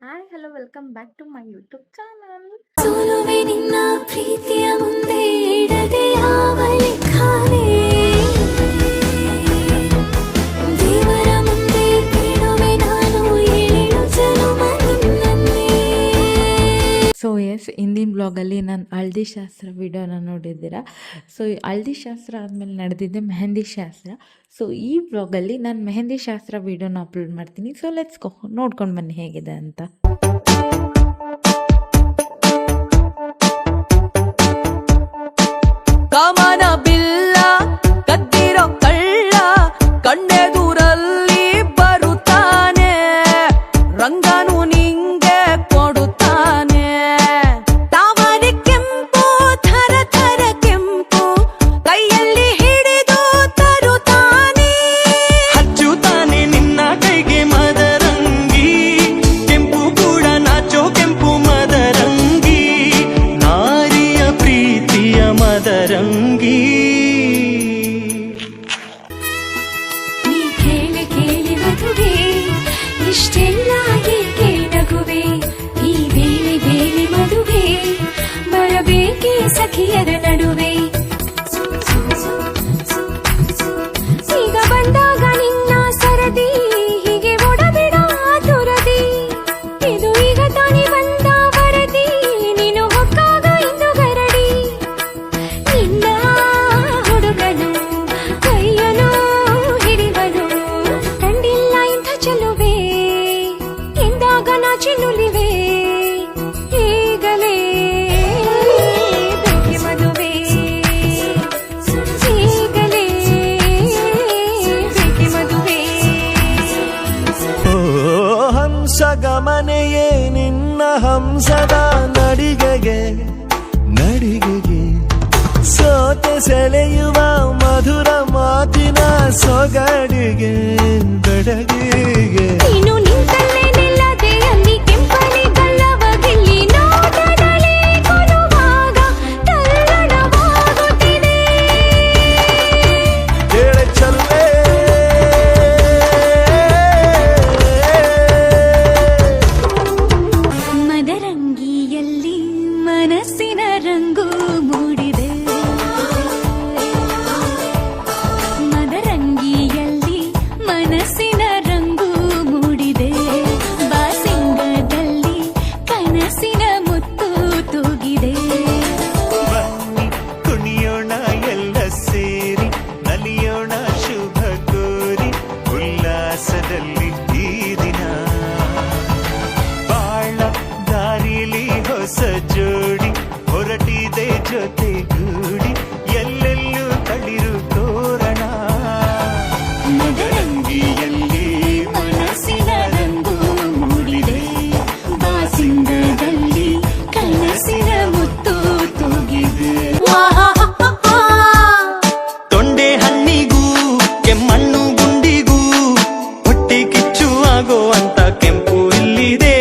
Hi hello welcome back to my YouTube channel. ಸೋಲುವೆ ನಿನ್ನ ಪ್ರೀತಿಯ ಮುಂದೆ ಇಡದೆ ಯಾವ ಲೆಕ್ಕವೇ ದೇವರ ಮುಂದೆ ಬೀಳುವೆ ನಾನು ಏಳು ಜನುಮ ನಿನ್ನನ್ನೇ. ಸೊ ಹಿಂದಿನ ಬ್ಲಾಗಲ್ಲಿ ನಾನು ಹಳದಿ ಶಾಸ್ತ್ರ ವಿಡಿಯೋನ ನೋಡಿದ್ದೀರಾ. ಸೊ ಹಳದಿ ಶಾಸ್ತ್ರ ಆದಮೇಲೆ ನಡೆದಿದ್ದೆ ಮೆಹಂದಿ ಶಾಸ್ತ್ರ. ಸೊ ಈ ಬ್ಲಾಗಲ್ಲಿ ನಾನು ಮೆಹಂದಿ ಶಾಸ್ತ್ರ ವಿಡಿಯೋನ ಅಪ್ಲೋಡ್ ಮಾಡ್ತೀನಿ. ಸೊ ಲೆಟ್ಸ್ ಗೋ, ನೋಡ್ಕೊಂಡು ಬನ್ನಿ ಹೇಗಿದೆ ಅಂತ. ಕಾಮನ ಬಿಲ್ಲ ಕದ್ದಿರೋ ಕಳ್ಳ ಕಣ್ಣೆದುರಲ್ಲಿ ಬರುತ್ತಾನೆ, ರಂಗನು ನಿಂಗೆ ಕೊಡುತ್ತಾನೆ. ತಾವರೆ ಕೆಂಪು ಥರ ಥರ ಕೆಂಪು ಕೈಯಲ್ಲಿ ಹಿಡಿದು ತರುತ್ತಾನೆ. ಹಚ್ಚುತ್ತಾನೆ ನಿನ್ನ ಕೈಗೆ ಮದರಂಗಿ, ಕೆಂಪು ಕೂಡ ನಾಚೋ ಕೆಂಪು ಮದರಂಗಿ, ನಾರಿಯ ಪ್ರೀತಿಯ ಮದರಂಗಿ. ನೀ ಕೇಳಿ ಕೇಳಿ ಮದುವೆ ಇಷ್ಟೆಲ್ಲ ಏಕೆ ನಗುವೆ, ಈ ಬೇಳೆ ಬೇಳೆ ಮದುವೆ ಬರಬೇಕೆ ಸಖಿಯರ ನಡುವೆ. ಈಗ ಬಂದಾಗ ನಿನ್ನ ಸರದಿ ಹೀಗೆ ಒಡಬಿಡ ತುರದಿ, ಇದು ಈಗ ತಾನೇ ಬಂದ ವರದಿ ನೀನು ಹೊಕ್ಕಾಗ ಇಂದು ಗರಡಿ. ನಿನ್ನ ಹುಡುಗನು ಕೈಯನು ಹಿಡಿವನು ಕಂಡಿಲ್ಲ ಇಂಥ ಚೆಲುವೆ ಎಂದಾಗ ನಾಚಿ ನುಲಿವೆ. ಈಗಲೇ ಬೇಕೆ ಮದುವೆ, ಈಗಲೇ ಬೇಕೆ ಮದುವೆ. ಓ ಹಂಸಗಮನೆಯೇ ನಿನ್ನ ಹಂಸದ ನಡಿಗೆಗೆ ನಡಿಗೆಗೆ, ಸೋತೆ ಸೆಳೆಯುವ ಮಧುರ ಮಾತಿನ ಸೊಗಡಿಗೆ ಬೆಡಗಿಗೆ. ನೀನು ನಿಂತಲ್ಲೇ ನಿಲ್ಲದೆ ಅಲ್ಲಿ ಕೆಂಪನೆ ಗಲ್ಲವ ಗಿಲ್ಲಿ ನೋಟದಲ್ಲಿ ಕೊಡುವಾಗ ತಲ್ಲಣವಾಗುತ್ತಿದೆ. ಹೇಳೆ ಚಲ್ಲೆ ಮದರಂಗಿಯಲ್ಲಿ ಮನಸ್ಸಿನ ರಂಗು ಮೂಡಿದೆ, ಮದರಂಗಿಯಲ್ಲಿ ಮನಸ್ಸಿನ ರಂಗು ಮೂಡಿದೆ. ಬಾಸಿಂಗದಲ್ಲಿ ಕನಸಿನ ಮುತ್ತು ತೂಗಿದೆ. ಬನ್ನಿ ಕುಣಿಯೋಣ ಎಲ್ಲ ಸೇರಿ, ನಲಿಯೋಣ ಶುಭ ಕೋರಿ ಉಲ್ಲಾಸದಲ್ಲಿ ಈ ದಿನ. ಬಾಳ ದಾರಿಲಿ ಹೊಸ ಜೋಡಿ ಹೊರಟಿದೆ ಜೊತೆಗೂಡಿ, ಎಲ್ಲೆಲ್ಲೂ ತಳಿರು ತೋರಣ. ಮದರಂಗಿಯಲ್ಲಿ ಮನಸ್ಸಿನ ರಂಗು ಮೂಡಿದೆ, ಬಾಸಿಂಗದಲ್ಲಿ ಕನಸಿನ ಮುತ್ತು ತೂಗಿದೆ. ತೊಂಡೆ ಹಣ್ಣಿಗೂ ಕೆಮ್ಮಣ್ಣು ಗುಂಡಿಗೂ ಹೊಟ್ಟೆ ಕಿಚ್ಚು ಆಗೋ ಅಂತ ಕೆಂಪು ಇಲ್ಲಿದೆ.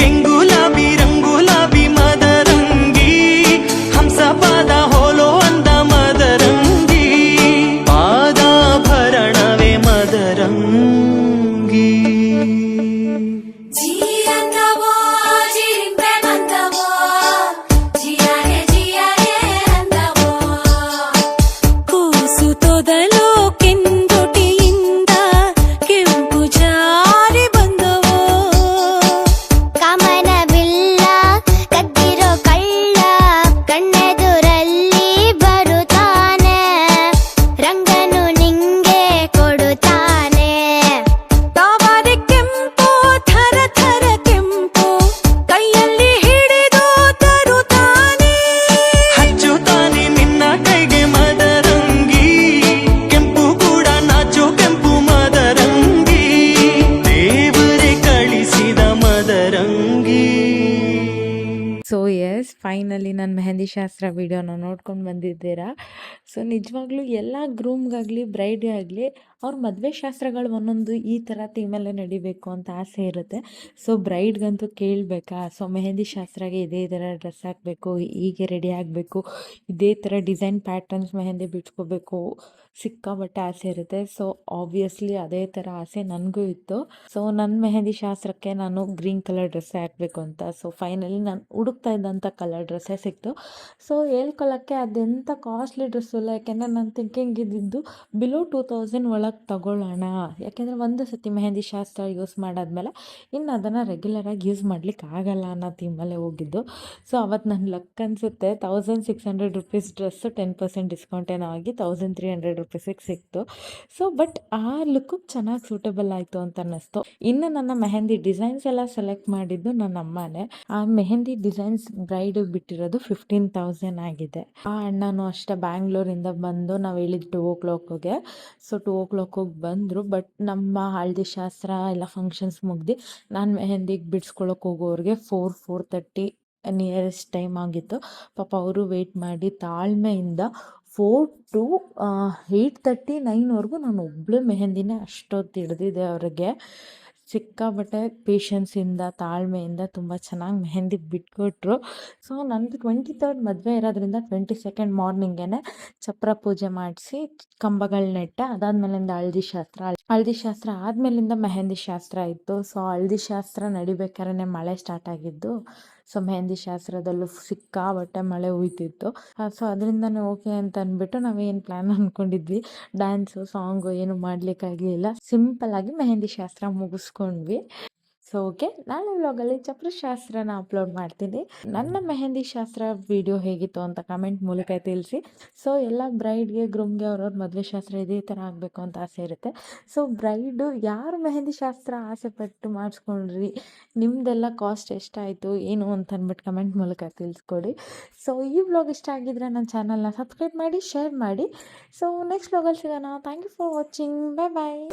ಕೆಂಗುಲಾಬಿ ರಂಗುಲಾಬಿ ಮದರಂಗಿ, ಹಂಸ ಪಾದ ಹೋಲೋ ಅಂದ ಮದರಂಗಿ, ಪಾದಾಭರಣವೇ ಮದರಂಗಿ. ಜಿಯಂದವೋ ಜಿರಿಂಪೆ ಬಂದವೋ, ಜಿಯಾರೆ ಜಿಯಾರೆ ಅಂದವೋ. ಕೂಸು ತೊದಲು ಕೆಂದೊಟಿಯಿಂದ ಕೆಂಪು ಜಾರಿ ಬಂದವೋ. ಕಾಮನ ಬಿಲ್ಲ ಕದ್ದಿರೋ ಕಳ್ಳ ಕಣ್ಣೆದುರಲ್ಲಿ ಬರುತ್ತಾನೆ, ರಂಗನು ನಿಂಗೆ ಕೊಡುತ್ತಾನೆ. ತಾವರೆ ಕೆಂಪು ಥರ ಥರ ಕೆಂಪು ಕೈಯಲ್ಲಿ ಹಿಡಿದು ತರುತ್ತಾನೆ. ಹಚ್ಚುತ್ತಾನೆ ನಿನ್ನ ಕೈಗೆ ಮದರಂಗಿ, ಕೆಂಪು ಕೂಡ ನಾಚೋ ಕೆಂಪು ಮದರಂಗಿ, ದೇವರೇ ಕಳಿಸಿದ ಮದರಂಗಿ. ಸೊ ಫೈನಲಿ ನಾನು ಮೆಹಂದಿ ಶಾಸ್ತ್ರ ವಿಡಿಯೋನ ನೋಡ್ಕೊಂಡು ಬಂದಿದ್ದೀರಾ. ಸೊ ನಿಜವಾಗ್ಲೂ ಎಲ್ಲ ಗ್ರೂಮ್ಗಾಗಲಿ ಬ್ರೈಡ್ಗಾಗಲಿ ಅವ್ರ ಮದುವೆ ಶಾಸ್ತ್ರಗಳು ಒಂದೊಂದು ಈ ಥರ ಥೀಮಲ್ಲೇ ನಡಿಬೇಕು ಅಂತ ಆಸೆ ಇರುತ್ತೆ. ಸೊ ಬ್ರೈಡ್ಗಂತೂ ಕೇಳಬೇಕಾ, ಸೊ ಮೆಹಂದಿ ಶಾಸ್ತ್ರಕ್ಕೆ ಇದೇ ಥರ ಡ್ರೆಸ್ ಹಾಕಬೇಕು, ಹೀಗೆ ರೆಡಿ ಆಗಬೇಕು, ಇದೇ ಥರ ಡಿಸೈನ್ ಪ್ಯಾಟರ್ನ್ಸ್ ಮೆಹಂದಿ ಬಿಡ್ಸ್ಕೋಬೇಕು, ಸಿಕ್ಕಾಪಟ್ಟೆ ಆಸೆ ಇರುತ್ತೆ. ಸೊ ಆಬ್ವಿಯಸ್ಲಿ ಅದೇ ಥರ ಆಸೆ ನನಗೂ ಇತ್ತು. ಸೊ ನನ್ನ ಮೆಹಂದಿ ಶಾಸ್ತ್ರಕ್ಕೆ ನಾನು ಗ್ರೀನ್ ಕಲರ್ ಡ್ರೆಸ್ಸೇ ಹಾಕಬೇಕು ಅಂತ. ಸೊ ಫೈನಲಿ ನಾನು ಹುಡುಕ್ತಾ ಇದ್ದಂಥ ಕಲರ್ ಡ್ರೆಸ್ಸೇ ಸಿಕ್ತು. ಸೊ ಹೇಳ್ಕೊಳ್ಳೋಕ್ಕೆ ಅದೆಂಥ ಕಾಸ್ಟ್ಲಿ ಡ್ರೆಸ್ಸು ಅಲ್ಲ, ಯಾಕೆಂದರೆ ನಾನು ಥಿಂಕಿಂಗ್ ಇದ್ದಿದ್ದು ಬಿಲೋ 2000 ಒಳಗೆ ತಗೊಳ್ಳೋಣ. ಯಾಕೆಂದರೆ ಒಂದು ಸತಿ ಮೆಹಂದಿ ಶಾಸ್ತ್ರ ಯೂಸ್ ಮಾಡಾದ್ಮೇಲೆ ಇನ್ನು ಅದನ್ನು ರೆಗ್ಯುಲರಾಗಿ ಯೂಸ್ ಮಾಡ್ಲಿಕ್ಕೆ ಆಗಲ್ಲ ಅನ್ನೋ ಥೀಮಲ್ಲೇ ಹೋಗಿದ್ದು. ಸೊ ಅವತ್ತು ನನ್ನ ಲಕ್ ಅನಿಸುತ್ತೆ, 1600 ರುಪೀಸ್ ಡ್ರೆಸ್ಸು 10% ಡಿಸ್ಕೌಂಟ್ ಏನೋ ಆಗಿ 1300 ರುಪೀಸಿಗೆ ಸಿಕ್ತು. ಸೊ ಬಟ್ ಆ ಲುಕ್ಕು ಚೆನ್ನಾಗಿ ಸೂಟಬಲ್ ಆಯಿತು ಅಂತ ಅನ್ನಿಸ್ತು. ಇನ್ನು ನನ್ನ ಮೆಹಂದಿ ಡಿಸೈನ್ಸ್ ಎಲ್ಲ ಸೆಲೆಕ್ಟ್ ಮಾಡಿದ್ದು ನನ್ನ ಅಮ್ಮನೇ. ಆ ಮೆಹಂದಿ ಡಿಸೈನ್ಸ್ ಬ್ರೈಡ್ ಬಿಟ್ಟಿರೋದು 15,000 ಆಗಿದೆ. ಆ ಅಣ್ಣನೂ ಅಷ್ಟೇ ಬ್ಯಾಂಗ್ಳೂರಿಂದ ಬಂದು ನಾವು ಹೇಳಿದ್ದು 2 o'clockಗೆ. ಸೊ 2 o'clock ಬಂದರು. ಬಟ್ ನಮ್ಮ ಹಳದಿ ಶಾಸ್ತ್ರ ಎಲ್ಲ ಫಂಕ್ಷನ್ಸ್ ಮುಗ್ದು ನಾನು ಮೆಹಂದಿಗೆ ಬಿಡಿಸ್ಕೊಳಕ್ಕೆ ಹೋಗೋರಿಗೆ 4:30 ನಿಯರೆಸ್ಟ್ ಟೈಮ್ ಆಗಿತ್ತು. ಪಾಪ ಅವರು ವೆಯ್ಟ್ ಮಾಡಿ ತಾಳ್ಮೆಯಿಂದ 4 to 8:30, 9ವರೆಗೂ ನಾನು ಒಬ್ಬಳೇ ಮೆಹಂದಿನೇ ಅಷ್ಟೊತ್ತು ಹಿಡ್ದಿದ್ದೆ. ಅವ್ರಿಗೆ ಸಿಕ್ಕಾಪಟ್ಟೆ ಪೇಷನ್ಸಿಂದ, ತಾಳ್ಮೆಯಿಂದ ತುಂಬ ಚೆನ್ನಾಗಿ ಮೆಹಂದಿ ಬಿಟ್ಕೊಟ್ರು. ಸೊ ನಂದು 23rd ಮದುವೆ ಇರೋದ್ರಿಂದ 22nd ಮಾರ್ನಿಂಗೇ ಚಪ್ರ ಪೂಜೆ ಮಾಡಿಸಿ ಕಂಬಗಳು ನೆಟ್ಟೆ. ಅದಾದ್ಮೇಲಿಂದ ಹಳದಿ ಶಾಸ್ತ್ರ ಆದಮೇಲಿಂದ ಮೆಹಂದಿ ಶಾಸ್ತ್ರ ಇತ್ತು. ಸೊ ಹಳದಿ ಶಾಸ್ತ್ರ ನಡಿಬೇಕಾದ್ರೆ ಮಳೆ ಸ್ಟಾರ್ಟ್ ಆಗಿದ್ದು. ಸೊ ಮೆಹಂದಿ ಶಾಸ್ತ್ರದಲ್ಲೂ ಸಿಕ್ಕಾಪಟ್ಟೆ ಮಳೆ ಹುಯ್ತಿತ್ತು. ಸೊ ಅದರಿಂದನೇ ಓಕೆ ಅಂತ ಅಂದ್ಬಿಟ್ಟು ನಾವೇನು ಪ್ಲ್ಯಾನ್ ಅಂದ್ಕೊಂಡಿದ್ವಿ, ಡ್ಯಾನ್ಸು ಸಾಂಗು ಏನು ಮಾಡಲಿಕ್ಕಾಗಲಿಲ್ಲ. ಸಿಂಪಲ್ಲಾಗಿ ಮೆಹಂದಿ ಶಾಸ್ತ್ರ ಮುಗಿಸ್ಕೊಂಡ್ವಿ. ಸೊ ಓಕೆ, ನಾಳೆ ವ್ಲಾಗಲ್ಲಿ ಚಪ್ರಶಾಸ್ತ್ರನ ಅಪ್ಲೋಡ್ ಮಾಡ್ತೀನಿ. ನನ್ನ ಮೆಹಂದಿ ಶಾಸ್ತ್ರ ವಿಡಿಯೋ ಹೇಗಿತ್ತು ಅಂತ ಕಮೆಂಟ್ ಮೂಲಕ ತಿಳಿಸಿ. ಸೊ ಎಲ್ಲ ಬ್ರೈಡ್ಗೆ, ಗ್ರೂಮ್ಗೆ ಅವ್ರವ್ರ ಮದುವೆ ಶಾಸ್ತ್ರ ಇದೇ ಥರ ಆಗಬೇಕು ಅಂತ ಆಸೆ ಇರುತ್ತೆ. ಸೊ ಬ್ರೈಡು ಯಾರು ಮೆಹಂದಿ ಶಾಸ್ತ್ರ ಆಸೆ ಪಟ್ಟು ಮಾಡಿಸ್ಕೊಂಡ್ರಿ, ನಿಮ್ಮದೆಲ್ಲ ಕಾಸ್ಟ್ ಎಷ್ಟಾಯಿತು ಏನು ಅಂತ ಅಂದ್ಬಿಟ್ಟು ಕಮೆಂಟ್ ಮೂಲಕ ತಿಳಿಸ್ಕೊಡಿ. ಸೊ ಈ ವ್ಲಾಗ್ ಇಷ್ಟ ಆಗಿದ್ರೆ ನನ್ನ ಚಾನಲ್ನ ಸಬ್ಸ್ಕ್ರೈಬ್ ಮಾಡಿ, ಶೇರ್ ಮಾಡಿ. ಸೊ ನೆಕ್ಸ್ಟ್ ವ್ಲಾಗಲ್ಲಿ ಸಿಗೋಣ. Thank you for watching. Bye bye.